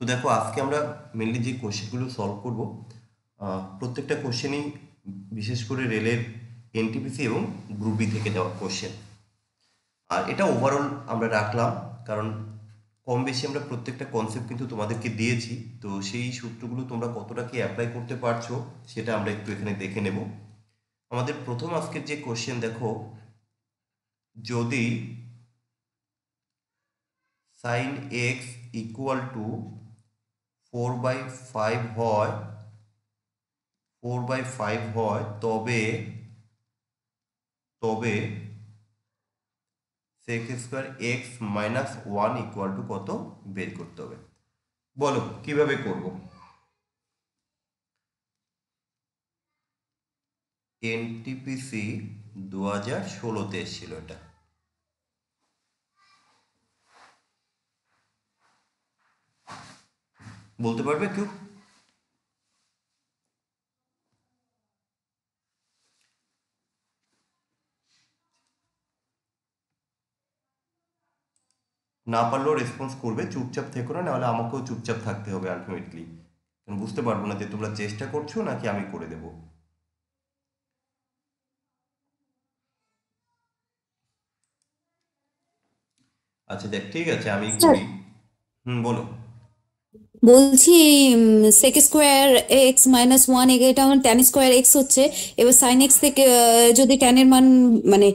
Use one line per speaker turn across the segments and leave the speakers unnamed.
তো দেখো আজকে আমরা মেনলি যে কোশ্চেনগুলো সলভ করব, প্রত্যেকটা কোশ্চেনই বিশেষ করে রেলের এনটিপিসি এবং গ্রুপ বি থেকে দেওয়া কোশ্চেন। আর এটা ওভারঅল আমরা রাখলাম, কারণ কম বেশি আমরা প্রত্যেকটা কনসেপ্ট কিন্তু তোমাদেরকে দিয়েছি। তো সেই সূত্রগুলো তোমরা কতটা কি অ্যাপ্লাই করতে পারছো সেটা আমরা একটু এখানে দেখে নেব। আমাদের প্রথম আজকের যে কোশ্চেন দেখো, যদি সাইন এক্স ইকুয়াল টু 4/5 হয়, 4/5 হয়, তবে তবে sec square x minus one equal to কত বের করতে হবে। বলো কিভাবে করব। এনটিপিসি 2016-তে এসেছিল এটা। বলতে পারবে কেউ? না পারলেও রেসপন্স করবে, চুপচাপ থেকো না, নাহলে আমাকেও চুপচাপ থাকতে হবে আলটিমেটলি। বুঝতে পারবো না যে তোমরা চেষ্টা করছো নাকি আমি করে দেবো। আচ্ছা দেখ, ঠিক আছে আমি
স্যার
করি। বলো।
বলছি sec square x minus one এটা আমার ট্যান স্কোয়ার এক্স হচ্ছে। এবার সাইন এক্স থেকে যদি ট্যানের মান মানে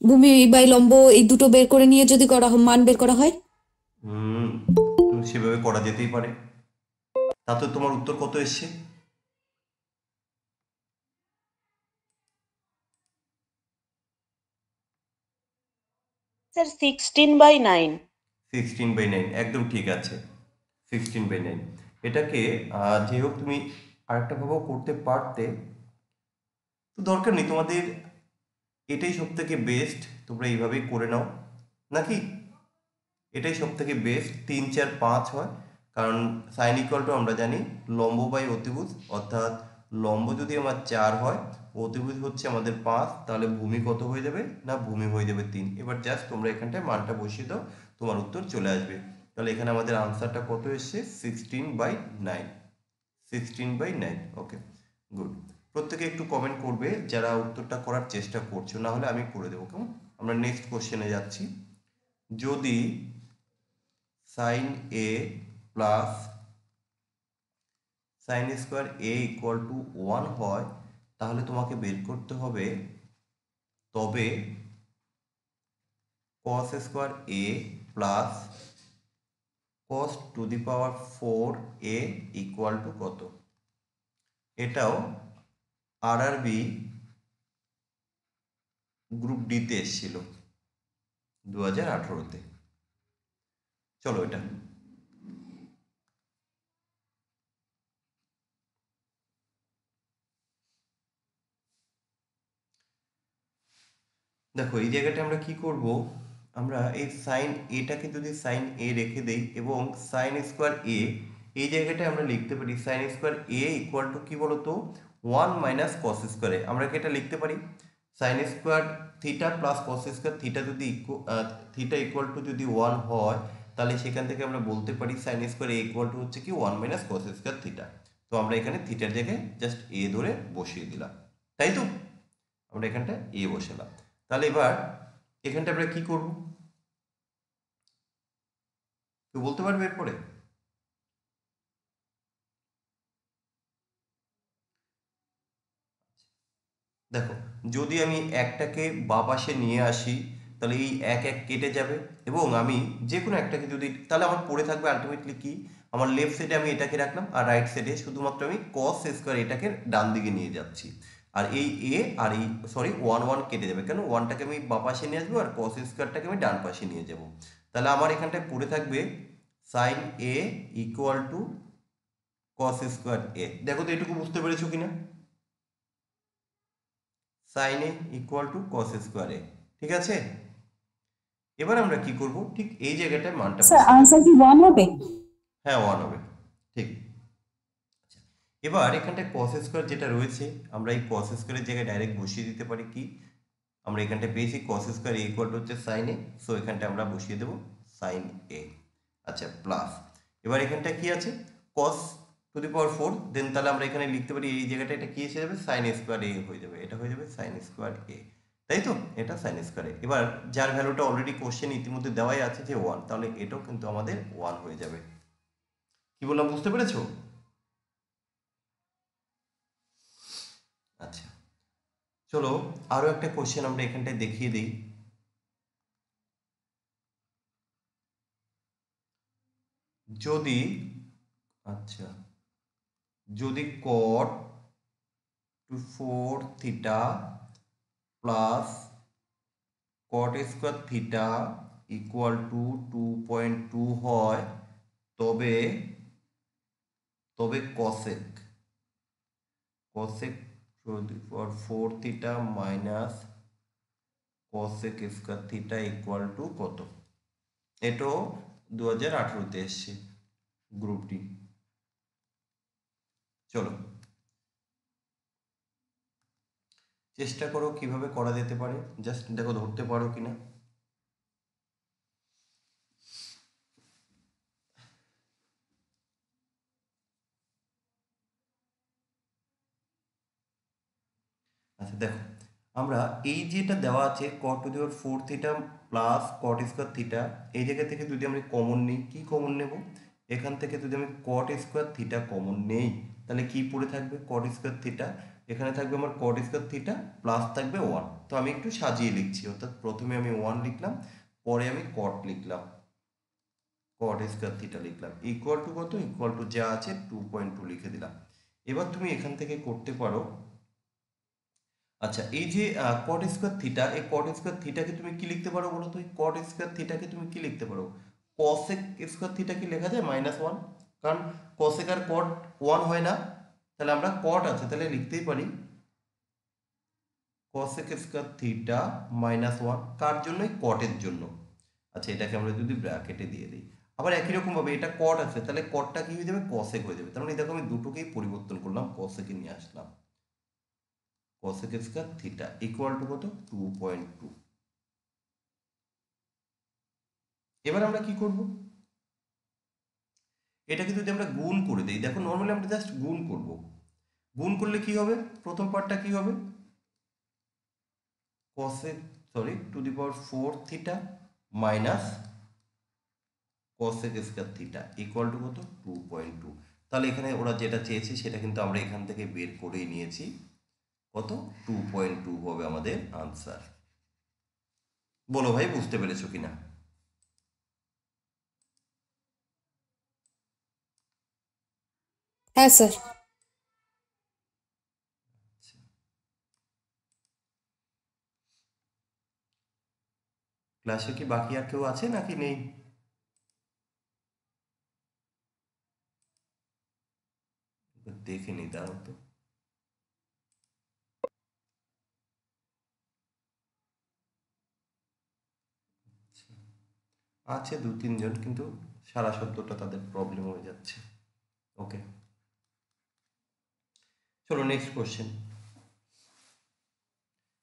ভূমি বাই লম্ব এই দুটো বের করে নিয়ে যদি মান বের করা হয়।
হুম, সেভাবে করা যেতেই পারে। তাতে তোমার উত্তর কত এসছে?
স্যার 16/9।
16/9, একদম ঠিক আছে। 16/9 এটাকে যে হোক তুমি আরেকটা ভাবেও করতে পারতে। তো দরকার নেই তোমাদের, এটাই সব থেকে বেস্ট, তোমরা এইভাবেই করে নাও নাকি। এটাই সব থেকে বেস্ট, 3 4 5 হয়। কারণ সাইন ইকুয়াল টু আমরা জানি লম্ব বাই অতিভুজ, অর্থাৎ লম্ব যদি আমার 4 হয়, অতিভুজ হচ্ছে আমাদের 5, তাহলে ভূমি কত হয়ে যাবে না, ভূমি হয়ে যাবে 3। এবার জাস্ট তোমরা এখানটায় মানটা বসিয়ে দাও, তোমার উত্তর চলে আসবে। তাহলে এখানে আমাদের আনসারটা কত এসছে? 16/9। 16/9, ওকে, গুড। প্রত্যেকে একটু কমেন্ট করবে যারা উত্তরটা করার চেষ্টা করছো, না হলে আমি করে দেবো, কেমন? আমরা নেক্সট কোশ্চেনে যাচ্ছি। যদি sine A plus sine square A equal to 1 হয়, তাহলে তোমাকে বের করতে হবে তবে cos square A plus cos to the power 4a equal to কত। এটাও আরআরবি গ্রুপ ডিতে এসেছিল 2018-তে। চলো এটা দেখো, এই জায়গাটা আমরা কি করব, আমরা এই সাইন এটাকে যদি সাইন এ রেখে দেই এবং সাইন স্কোয়ার এ, এই জায়গাটায় আমরা লিখতে পারি sign square A equal two কি বলতো, 1 মাইনাস কস স্কোয়ার এ। আমরা কি এটা লিখতে পারি sine square theta plus cos square theta যদি থিটা ইকুয়াল টু যদি 1 হয়, তাহলে সেখান থেকে আমরা বলতে পারি sign square A equal to হচ্ছে কি 1 মাইনাস কস স্কোয়ার থিটা। তো আমরা এখানে থিটার জায়গায় জাস্ট এ ধরে বসিয়ে দিলাম, তাই তো? আমরা এখানটা এ বসালাম। তাহলে এবার এখানটা আমরা কি করব, কেউ বলতে পারবে এরপরে? দেখো, যদি আমি একটাকে বাঁ পাশে নিয়ে আসি, তাহলে এই এক এক কেটে যাবে, এবং আমি যে কোনো একটাকে যদি, তাহলে আমার পড়ে থাকবে আলটিমেটলি কি, আমার লেফট সাইডে আমি এটাকে রাখলাম আর রাইট সাইডে শুধুমাত্র আমি কস স্কোয়ার এটাকে ডান দিকে নিয়ে যাচ্ছি। আর এই এ আর এই সরি 1 1 কেটে যাবে, কেন, ওয়ানটাকে আমি বাঁ পাশে নিয়ে আসবো আর কস স্কোয়ারটাকে আমি ডান পাশে নিয়ে যাব। তাহলে আমার এখানটায় পড়ে থাকবে সাইন এ ইকুয়াল টু কস স্কোয়ার এ। দেখো তো এটুকু বুঝতে পেরেছো কিনা? সাইন এ ইকুয়াল টু কস স্কোয়ার এ, ঠিক আছে। এবার আমরা কি করব, ঠিক এই জায়গাটায় মানটা
স্যার
বসিয়ে দেবো।
আনসার কি ওয়ান হবে?
হ্যাঁ, 1 হবে, ঠিক। এবার এখানটায় কস স্কোয়ার যেটা রয়েছে, আমরা এই কস স্কোয়ারের জায়গায় ডাইরেক্ট বসিয়ে দিতে পারি কি, আমরা এখানটায় পেয়েছি কস স্কোয়ার এ ইকুয়াল টু হচ্ছে সাইন এ, সো এখানটায় আমরা বসিয়ে দেবো সাইন এ। আচ্ছা, প্লাস এবার এখানটা কি আছে cos টু দি পাওয়ার 4, দেন তাহলে আমরা এখানে লিখতে পারি এই জায়গাটা এটা কি এসে যাবে sin স্কয়ার a হয়ে যাবে, এটা হয়ে যাবে sin স্কয়ার a, তাই তো, এটা sin স্কয়ার a। এবার যার ভ্যালুটা অলরেডি কোশ্চেন ইতিমধ্যে দেওয়াই আছে যে 1, তাহলে এটাও কিন্তু আমাদের 1 হয়ে যাবে। কি বললাম বুঝতে পেরেছো? আচ্ছা চলো আরো একটা কোশ্চেন আমরা এখানটায় দেখিয়ে দিই। যদি আচ্ছা যদি cot to 4 theta plus cot square theta equal to 2.2 হয়, তবে cosec to the power 4 theta minus cosec square theta equal to কত? এটাও 2018-তে এসছে গ্রুপ ডি। চলো চেষ্টা করো কিভাবে করা যেতে পারে, জাস্ট দেখো ধরতে পারো কিনা। আচ্ছা দেখো আমরা এই যেটা দেওয়া আছে cot two the power 4 theta plus cot square theta, এই জায়গা থেকে যদি আমরা কমন নিই, কি কমন নেব? এখান থেকে যদি আমি cot স্কয়ার থিটা কমন নেই, তাহলে কি পড়ে থাকবে? cot স্কয়ার থিটা, এখানে থাকবে আমার cot স্কয়ার থিটা প্লাস থাকবে 1। তো আমি একটু সাজিয়ে লিখছি, অর্থাৎ প্রথমে আমি 1 লিখলাম, পরে আমি cot লিখলাম, cot স্কয়ার থিটা লিখলাম, ইকুয়াল টু কত? ইকুয়াল টু যা আছে 2.2 লিখে দিলাম। এবার তুমি এখান থেকে করতে পারো, আচ্ছা এই যে cot স্কয়ার থিটা, এই cot স্কয়ার থিটাকে তুমি কি লিখতে পারো বলো তো? এই cot স্কয়ার থিটাকে তুমি কি লিখতে পারো? cosec স্কয়ার থিটা কি লেখা যায়? -1, কারণ cosec আর cot 1 হয় না, তাহলে আমরা cot আছে তাহলে লিখতেই পারি cosec স্কয়ার থিটা -1, কার জন্য? cot এর জন্য। আচ্ছা এটাকে আমরা যদি ব্র্যাকেটে দিয়ে দিই, আবার একই রকম ভাবে এটা cot আছে তাহলে cotটা কি হয়ে যাবে? cosec হয়ে যাবে। তার মানে দেখো আমি দুটোকেই পরিবর্তন করলাম, cosec এ নিয়ে আসলাম, cosec square theta equal to কত? 2.2। এবার আমরা কি করব? এটাকে যদি আমরা গুণ করে দেই, দেখো নর্মালি আমরা জাস্ট গুণ করব, গুণ করলে কি হবে? প্রথম পার্টটা কি হবে? cosec to the power 4 theta minus cosec square theta equal to কত? 2.2। তাহলে এখানে ওরা যেটা চেয়েছে সেটা কিন্তু আমরা এখান থেকে বের করেই নিয়েছি, কত? 2.2 হবে আমাদের আনসার। বলো ভাই বুঝতে পেরেছো কিনা?
হ্যাঁ স্যার।
ক্লাসে কি বাকি আর কেউ আছে নাকি নেই? দেখে নি, দাঁড়াও তো। আছে 2-3 জন, কিন্তু সারা শব্দটা তাদের প্রবলেম হয়ে যাচ্ছে। ওকে চলো নেক্সট কোশ্চেন।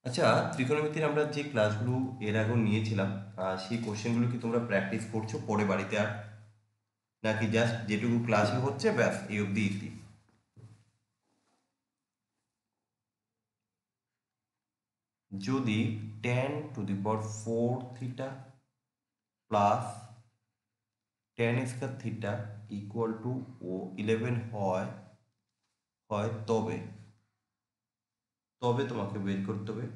আচ্ছা ত্রিকোণমিতির আমরা যে ক্লাসগুলো এর আগেও নিয়েছিলাম, সেই কোশ্চেনগুলো কি তোমরা প্র্যাকটিস করছো পরে বাড়িতে আর, নাকি জাস্ট যেটুকু ক্লাসে হচ্ছে ব্যাস এই অবধি ইতি? যদি tan two the power 4 theta plus tan square theta equal two 11 হয়, তবে তোমাকে বের করতে হবে।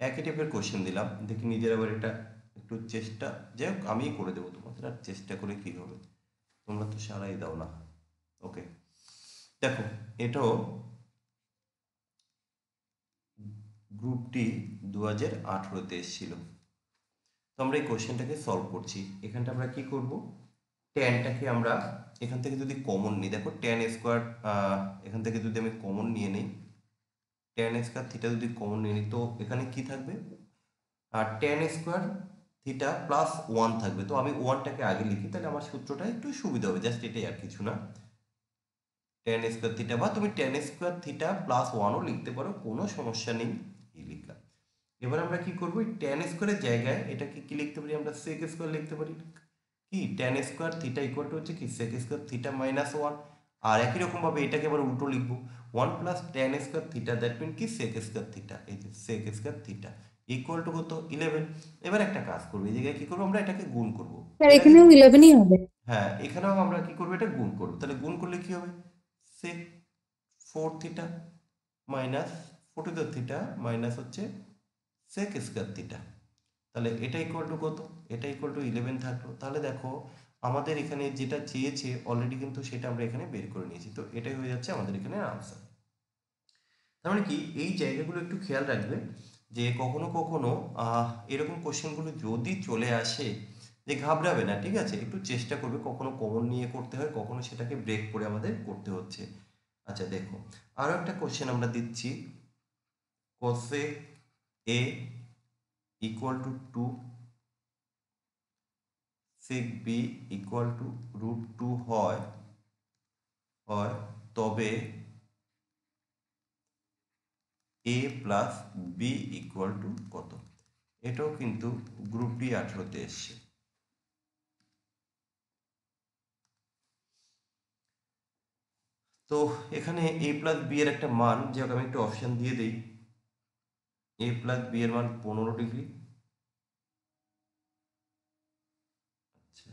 একই টাইপের কোশ্চেন দিলাম, দেখি নিজের আবার এটা একটু চেষ্টা, যাই হোক আমিই করে দেবো তোমাদের, আর চেষ্টা করে কি হবে, তোমরা তো সারাই দাও না। ওকে দেখো এটাও গ্রুপ ডি 2018-তে এসেছিল। তো আমরা এই কোশ্চেনটাকে সলভ করছি। এখানটা আমরা কি করব? ট্যানটাকে আমরা এখান থেকে যদি কমন নিই, দেখো ট্যান স্কোয়ার, এখান থেকে যদি আমি কমন নিয়ে নিই, ট্যান স্কোয়ার থিটা যদি কমন নিয়ে নিই, তো এখানে কি থাকবে? আর ট্যান স্কোয়ার থিটা প্লাস 1 থাকবে। তো আমি 1টাকে আগে লিখি, তাহলে আমার সূত্রটা একটু সুবিধা হবে, জাস্ট এটাই আর কিছু না। ট্যান স্কোয়ার থিটা, বা তুমি ট্যান স্কোয়ার থিটা প্লাস 1ও লিখতে পারো, কোনো সমস্যা নেই, এই লিখলাম। এবার আমরা কি করবো? ট্যান স্কোয়ারের জায়গায় এটাকে কি লিখতে পারি? আমরা সেক স্কোয়ার লিখতে পারি। কি tan square theta equal to হচ্ছে কি sec square theta minus one. আর একই রকমভাবে এটাকে আবার উল্টো লিখবো, one plus tan square theta, that mean কি সেক স্কোয়ার থিটা, এই যে sec square theta equal to কত 11। এবার একটা কাজ করবো, এই জায়গায় কি করবো, আমরা এটাকে গুণ করবো।
স্যার
এর আগে
এখানেও 11ই হবে।
হ্যাঁ, এখানেও আমরা কি করবো, এটা গুণ করবো। তাহলে গুণ করলে কি হবে, সেক 4 থিটা মাইনাস 42 থিটা মাইনাস হচ্ছে সেক স্কোয়ার থিটা। তাহলে এটা ইকুয়াল টু কত, এটা ইকুয়াল টু 11 থাকলো। তাহলে দেখো আমাদের এখানে যেটা চেয়েছে অলরেডি কিন্তু সেটা আমরা এখানে বের করে নিয়েছি, তো এটাই হয়ে যাচ্ছে আমাদের এখানে আনসার। তার মানে কি এই জায়গাগুলো একটু খেয়াল রাখবে যে কখনো কখনো এরকম কোশ্চেনগুলো যদি চলে আসে যে ঘাবড়াবে না, ঠিক আছে, একটু চেষ্টা করবে, কখনো কমন নিয়ে করতে হয়, কখনো সেটাকে ব্রেক করে আমাদের করতে হচ্ছে। আচ্ছা দেখো আরো একটা কোশ্চেন আমরা দিচ্ছি, cosec a equal to 2, sec b equal to √2 হয় তবে a plus b equal to কত। এটাও কিন্তু গ্রুপ ডি 18তে এসছে। তো এখানে a প্লাস বি এর একটা মান, যে আমি একটু অপশন দিয়ে দিই, a প্লাস বি এর মান 15 ডিগ্রি, আচ্ছা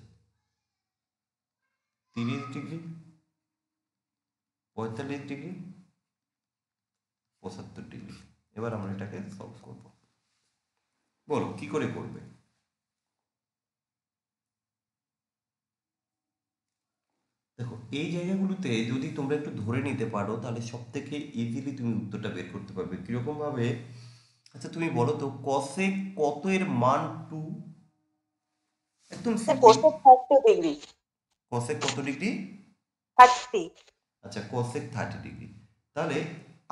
30 ডিগ্রি, 45 ডিগ্রি, 75 ডিগ্রি। এবার আমরা এটাকে সলভ করব, বলো কি করে করবে। দেখো এই জায়গাগুলোতে যদি তোমরা একটু ধরে নিতে পারো তাহলে সব থেকে ইজিলি তুমি উত্তরটা বের করতে পারবে। কিরকম ভাবে, আচ্ছা তুমি বলো তো কসেক কত এর মান 2, একদম
sir
simple.
Cosec 30 degree.
Cosec কত ডিগ্রি,
30।
আচ্ছা কোসেক 30 ডিগ্রি। তাহলে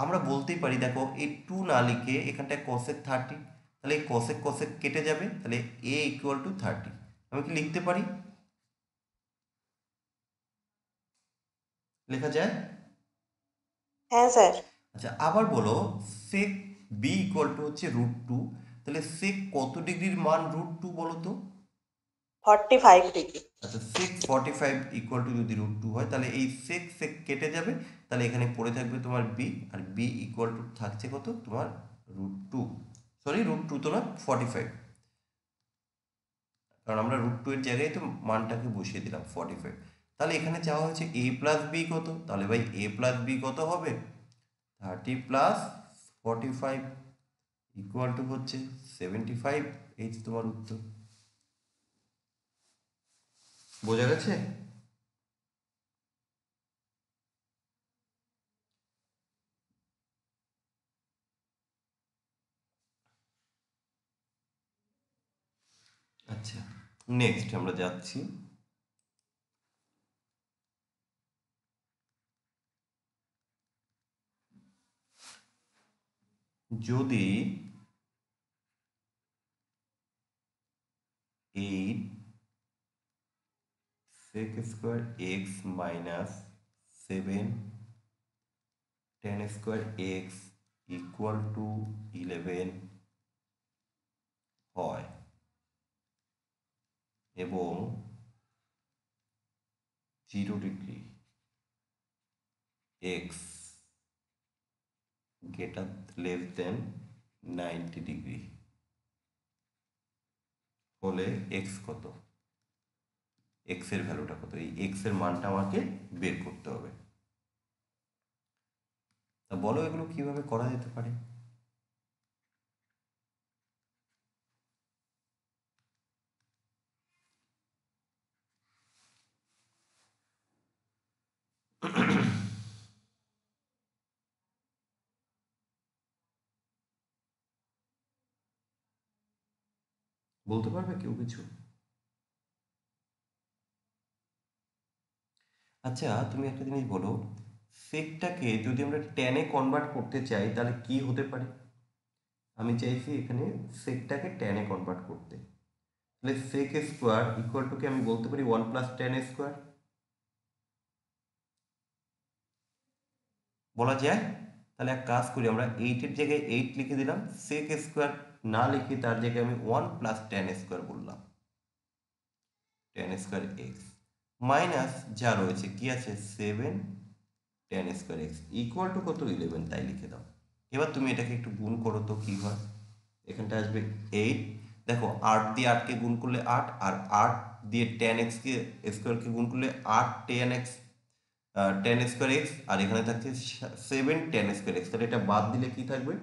আমরা বলতেই পারি, দেখো এই 2 না লিখে এখানটায় কোসেক 30, তাহলে এই কোসেক কোসেক কেটে যাবে, তাহলে a ইকুয়াল টু 30। আমি কি লিখতে পারি, লেখা যায়?
হ্যাঁ স্যার।
আচ্ছা আবার বলো সেক বি ইকুয়াল টু হচ্ছে √2, তাহলে সেক কত ডিগ্রির মান √2 বলো তো।
45 ডিগ্রি।
আচ্ছা সেক 45 ইকুয়াল টু যদি √2 হয় তাহলে এই সেক সেক কেটে যাবে, তাহলে এখানে পড়ে থাকবে তোমার বি, আর বি ইকুয়াল টু থাকছে কত তোমার √2, সরি √2 তো না 45, কারণ আমরা √2 এর জায়গায় তো মানটাকে বসিয়ে দিলাম 45। তাহলে এখানে চাওয়া হচ্ছে a প্লাস বি কত, তাহলে ভাই a প্লাস বি কত হবে, 30 প্লাস 45 ইকুয়াল টু হচ্ছে 75। এই যে তোমার উত্তর, বোঝা গেছে? আচ্ছা নেক্সট আমরা যাচ্ছি, যদি 8 sec square x minus 7 tan square x equal to 11 হয় এবং 0 degree x greater less than 90 degree হলে x কত, x এর ভ্যালুটা কত, এই x এর মানটা আমাকে বের করতে হবে। তা বলো এগুলো কিভাবে করা যেতে পারে। বলতে পারবে কেউ কিছু? আচ্ছা তুমি একটা জিনিস বলো, সেকটাকে যদি আমরা ট্যানে কনভার্ট করতে চাই তাহলে কি হতে পারে। আমি চাইছি এখানে সেকটাকে ট্যানে কনভার্ট করতে, তাহলে সেক স্কোয়ার ইকুয়াল টু কি আমি বলতে পারি 1 প্লাস ট্যান স্কোয়ার, বলা যায়? তাহলে এক কাজ করি, আমরা 8 এর জায়গায় 8 লিখে দিলাম, সেক স্কোয়ার না লিখে তার জায়গায় আমি 1 প্লাস ট্যান স্কোয়ার বললাম, tan স্কোয়ার এক্স মাইনাস যা রয়েছে কি আছে 7 tan square x equal to কত 11, তাই লিখে দাও। এবার তুমি এটাকে একটু গুণ করো তো কি হয়। এখানটা আসবে 8, দেখো 8 দিয়ে 8কে গুণ করলে 8, আর 8 দিয়ে tan x কে স্কোয়ারকে গুণ করলে 8 tan x tan square x, আর এখানে থাকছে 7 tan স্কোয়ার এক্স। তাহলে এটা বাদ দিলে কি থাকবে,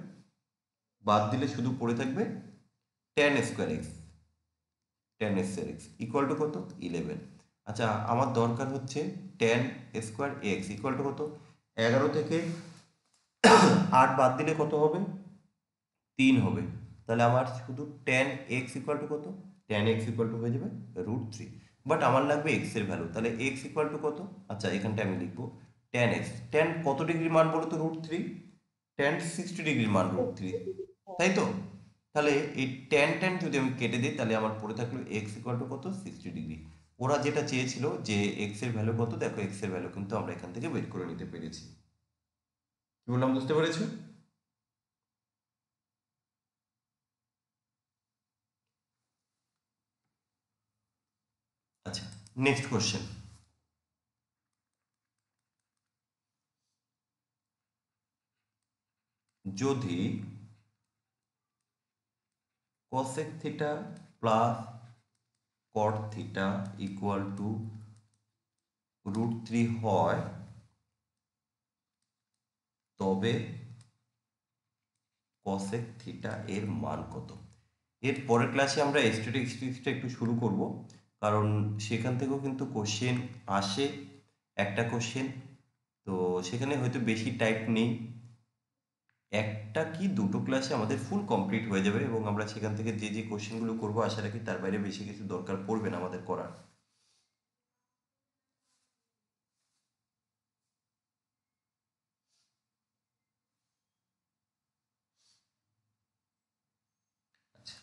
বাদ দিলে শুধু পড়ে থাকবে tan square x, tan square x equal to কত 11। আচ্ছা আমার দরকার হচ্ছে tan square x equal to কত, 11 থেকে 8 বাদ দিলে কত হবে 3 হবে। তাহলে আমার শুধু tan x ইকুয়াল টু কত, tan x ইকুয়াল টু হয়ে যাবে √3। বাট আমার লাগবে x এর ভ্যালু, তাহলে x ইকুয়াল টু কত, আচ্ছা এখানটা আমি লিখবো tan x, tan কত ডিগ্রির মান বলো তো √3, tan 60 ডিগ্রির মান √3, তাই তো। তাহলে এই tan যদি আমি কেটে দিই তাহলে আমার পড়ে থাকলো x ইকুয়াল টু কত 60 ডিগ্রি। ওরা যেটা চেয়েছিল যে x এর ভ্যালু কত, দেখো x এর ভ্যালু কিন্তু আমরা এখান থেকে বের করে নিতে পেরেছি। কি বললাম বুঝতে পেরেছো? আচ্ছা নেক্সট কোশ্চেন, যদি cosec theta plus cot theta equal to √3 হয় তবে cosec থিটা এর মান কত। এর পরের ক্লাসে আমরা স্ট্যাটিস্টিক্সটা একটু শুরু করব, কারণ সেখান থেকেও কিন্তু কোশ্চেন আসে, একটা কোশ্চেন তো সেখানে হয়তো বেশি টাইপ নেই, একটা কি দুটো ক্লাসে আমাদের ফুল কমপ্লিট হয়ে যাবে এবং আমরা সেখান থেকে যে যে কোশ্চেনগুলো করবো আশা রাখি তার বাইরে বেশি কিছু দরকার পড়বে না আমাদের করার। আচ্ছা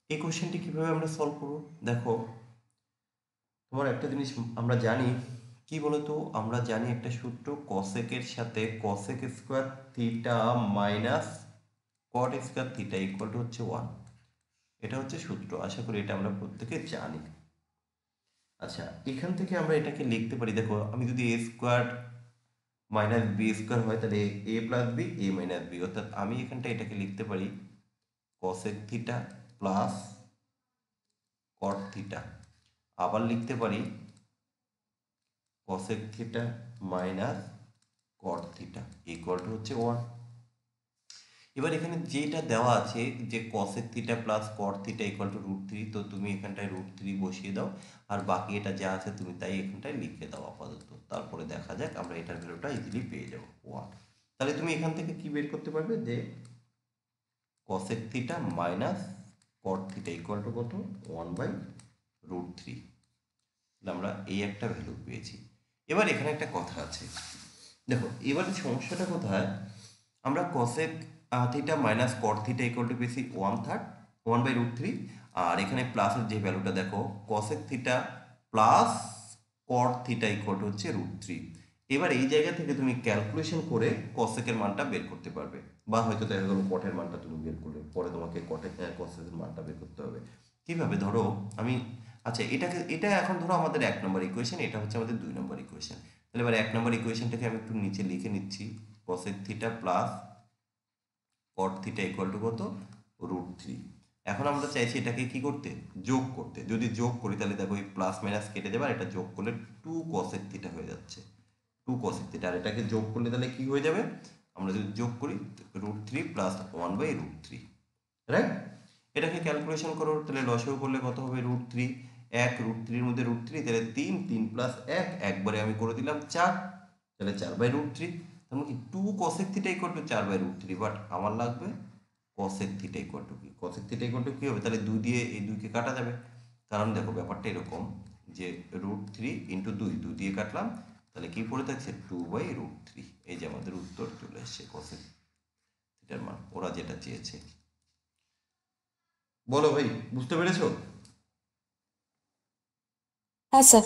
এই কোশ্চেনটি কিভাবে আমরা সলভ করব, দেখো তোমার একটা জিনিস আমরা জানি কি বলতো, আমরা জানি একটা সূত্র কসেকের সাথে cosec square theta minus cot square theta equal to হচ্ছে 1, এটা হচ্ছে সূত্র, আশা করি এটা আমরা প্রত্যেকে জানি। আচ্ছা এখান থেকে আমরা এটাকে লিখতে পারি, দেখো আমি যদি a square minus B square হয় তাহলে a plus B a minus B, অর্থাৎ আমি এখানটা এটাকে লিখতে পারি cosec theta plus cot theta, আবার লিখতে পারি cosec theta minus cot theta equal to হচ্ছে 1। এবার এখানে যেটা দেওয়া আছে যে cosec theta plus cot theta equal to √3, তো তুমি এখানটায় √3 বসিয়ে দাও, আর বাকি এটা যা আছে তুমি তাই এখানটায় লিখে দাও আপাতত, তারপরে দেখা যাক আমরা এটার ভ্যালুটা ইজিলি পেয়ে যাবো 1। তাহলে তুমি এখান থেকে কি বের করতে পারবে যে cosec theta minus cot theta equal to কত 1/√3, আমরা এই একটা ভ্যালু পেয়েছি। এবার এখানে একটা কথা আছে, দেখো এবারে সমস্যাটা কোথায়, আমরা cosec theta minus cot theta equal two পেয়েছি 1/√3, আর এখানে প্লাসের যে ভ্যালুটা দেখো cosec theta plus cot theta equal to হচ্ছে √3। এবার এই জায়গা থেকে তুমি ক্যালকুলেশন করে কসেকের মানটা বের করতে পারবে, বা হয়তো দেখা গেলো কটের মানটা তুমি বের করলে পরে তোমাকে কসেকের মানটা বের করতে হবে। কিভাবে, ধরো আমি আচ্ছা এটা এখন ধরো আমাদের 1 নম্বর ইকুয়েশন, এটা হচ্ছে আমাদের 2 নম্বর ইকুয়েশন। তাহলে এবার 1 নম্বর ইকুয়েশনটাকে আমি একটু নিচে লিখে নিচ্ছি, cosec theta plus cot theta equal to কত √3। এখন আমরা চাইছি এটাকে কি করতে, যোগ করতে, যদি যোগ করি তাহলে দেখো এই প্লাস মাইনাস কেটে যাবে, আর এটা যোগ করলে 2 কসেক থিটা হয়ে যাচ্ছে, 2 কসেক থিটা, আর এটাকে যোগ করলে তাহলে কি হয়ে যাবে, আমরা যদি যোগ করি √3 প্লাস 1/√3, রাইট। এটাকে ক্যালকুলেশন করো, তাহলে লসাগু করলে কত হবে √3, 1 √3 মধ্যে √3 তাহলে 3, 3 প্লাস 1 একবারে আমি করে দিলাম 4, তাহলে 4/√3, তাহলে কি 2 cosec theta equal two 4/√3, but আমার লাগবে cosec থিটা ইকুয়াল টু কি, cosec থিটা ইকুয়াল টু কি হবে, তাহলে 2 দিয়ে এই 2কে কাটা যাবে, কারণ দেখো ব্যাপারটা এরকম যে √3 ইন্টু 2 দিয়ে কাটলাম, তাহলে কি পড়ে থাকছে 2/√3, এই যে আমাদের উত্তর চলে এসছে cosec থিটার মান, ওরা যেটা চেয়েছে। বলো ভাই বুঝতে পেরেছো?
হ্যাঁ স্যার।